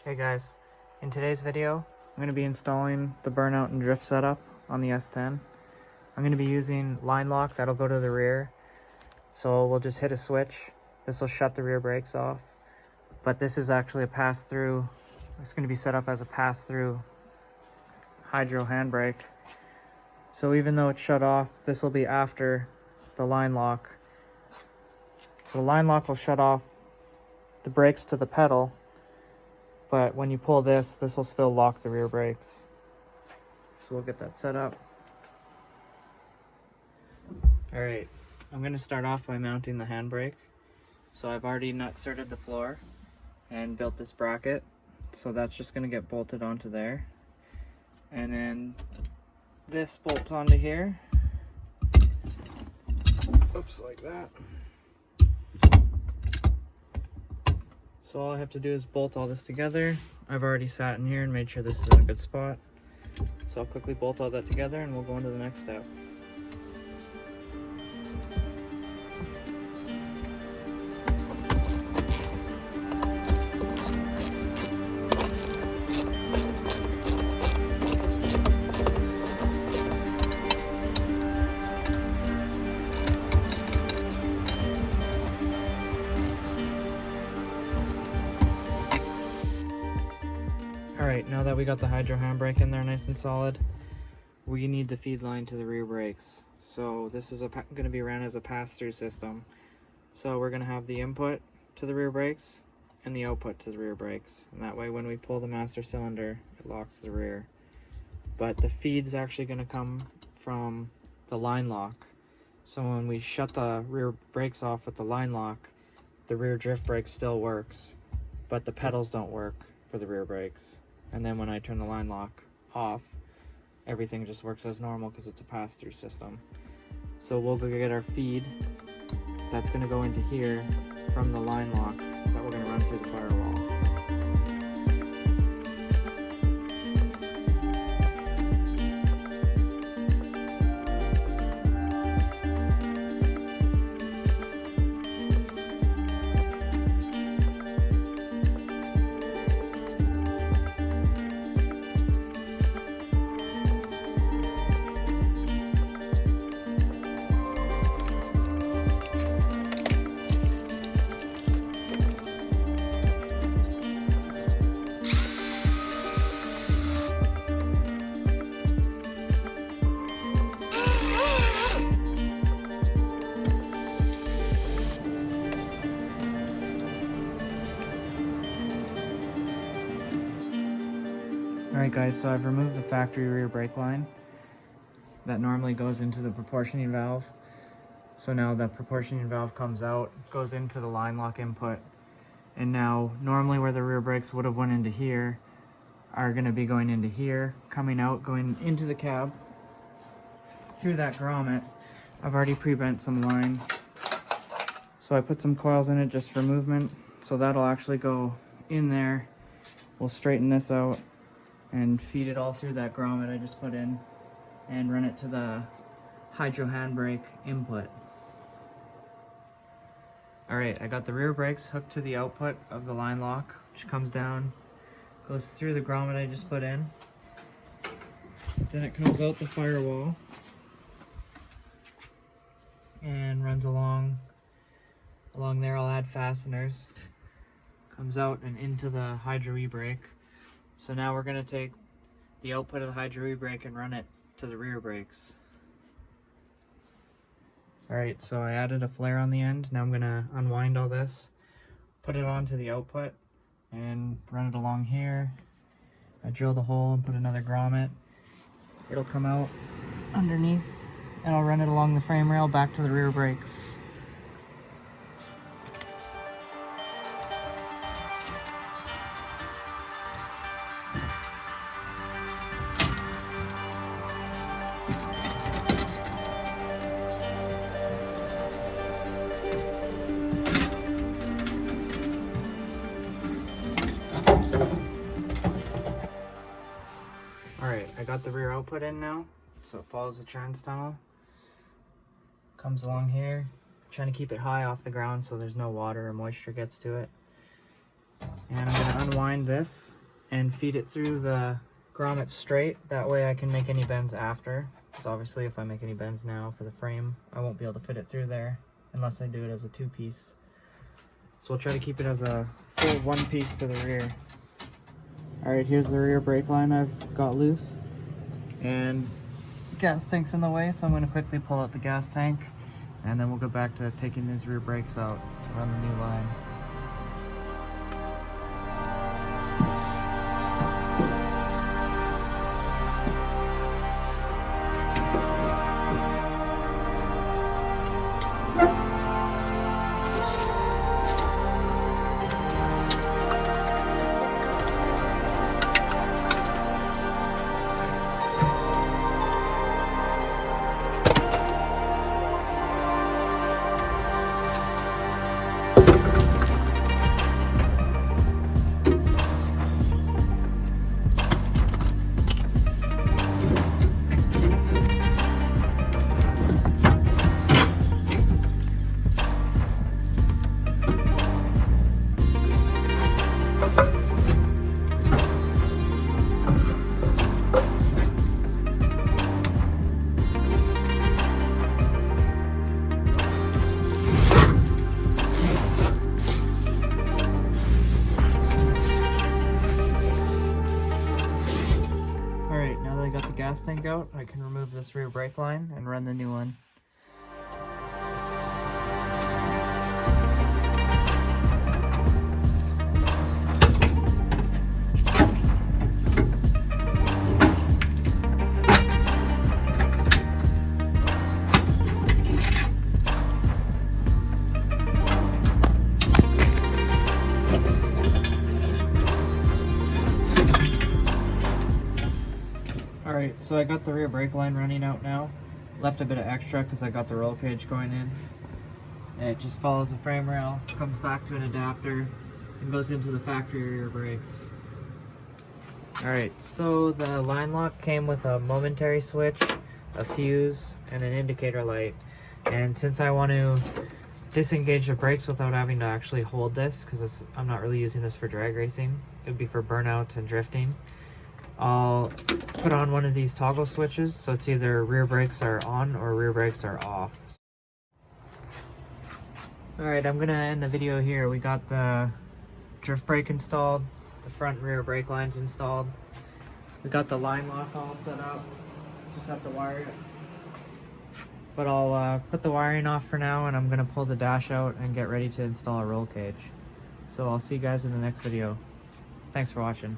Hey guys, in today's video, I'm going to be installing the burnout and drift setup on the S10. I'm going to be using line lock that'll go to the rear. So we'll just hit a switch. This will shut the rear brakes off. But this is actually a pass-through. It's going to be set up as a pass-through hydro handbrake. So even though it's shut off, this will be after the line lock. So the line lock will shut off the brakes to the pedal. But when you pull this will still lock the rear brakes. So we'll get that set up. Alright, I'm going to start off by mounting the handbrake. So I've already nut-certed the floor and built this bracket. So that's just going to get bolted onto there. And then this bolts onto here. Oops, like that. So all I have to do is bolt all this together. I've already sat in here and made sure this is in a good spot. So I'll quickly bolt all that together and we'll go into the next step. Alright, now that we got the hydro handbrake in there nice and solid, we need the feed line to the rear brakes. So this is going to be ran as a pass-through system. So we're going to have the input to the rear brakes and the output to the rear brakes. And that way when we pull the master cylinder, it locks the rear. But the feed's actually going to come from the line lock. So when we shut the rear brakes off with the line lock, the rear drift brake still works, but the pedals don't work for the rear brakes. And then when I turn the line lock off, everything just works as normal because it's a pass-through system. So we'll go get our feed that's going to go into here from the line lock that we're going to run through the firewall. Alright guys, so I've removed the factory rear brake line that normally goes into the proportioning valve. So now the proportioning valve comes out, goes into the line lock input, and now normally where the rear brakes would have went into here are going to be going into here, coming out, going into the cab through that grommet. I've already pre-bent some line, so I put some coils in it just for movement, so that'll actually go in there. We'll straighten this out and feed it all through that grommet I just put in and run it to the hydro handbrake input. Alright, I got the rear brakes hooked to the output of the line lock, which comes down, goes through the grommet I just put in. Then it comes out the firewall and runs along there. I'll add fasteners. Comes out and into the hydro e-brake. So now we're going to take the output of the hydro e-brake and run it to the rear brakes. Alright, so I added a flare on the end. Now I'm going to unwind all this, put it onto the output, and run it along here. I drilled a hole and put another grommet. It'll come out underneath, and I'll run it along the frame rail back to the rear brakes. Alright, I got the rear output in now, so it follows the trans tunnel. Comes along here, trying to keep it high off the ground so there's no water or moisture gets to it. And I'm going to unwind this and feed it through the grommet straight. That way I can make any bends after. Because obviously if I make any bends now for the frame, I won't be able to fit it through there unless I do it as a 2-piece. So we'll try to keep it as a full 1-piece to the rear. Alright, here's the rear brake line I've got loose. And the gas tank's in the way, so I'm going to quickly pull out the gas tank. And then we'll go back to taking these rear brakes out to run the new line. Alright, now that I got the gas tank out, I can remove this rear brake line and run the new one. Alright, so I got the rear brake line running out now. Left a bit of extra because I got the roll cage going in. And it just follows the frame rail, comes back to an adapter, and goes into the factory rear brakes. Alright, so the line lock came with a momentary switch, a fuse, and an indicator light. And since I want to disengage the brakes without having to actually hold this, because I'm not really using this for drag racing, it would be for burnouts and drifting, I'll put on one of these toggle switches, so it's either rear brakes are on or rear brakes are off. Alright, I'm gonna end the video here. We got the drift brake installed, the front and rear brake lines installed. We got the line lock all set up, just have to wire it. But I'll put the wiring off for now, and I'm gonna pull the dash out and get ready to install a roll cage. So I'll see you guys in the next video. Thanks for watching.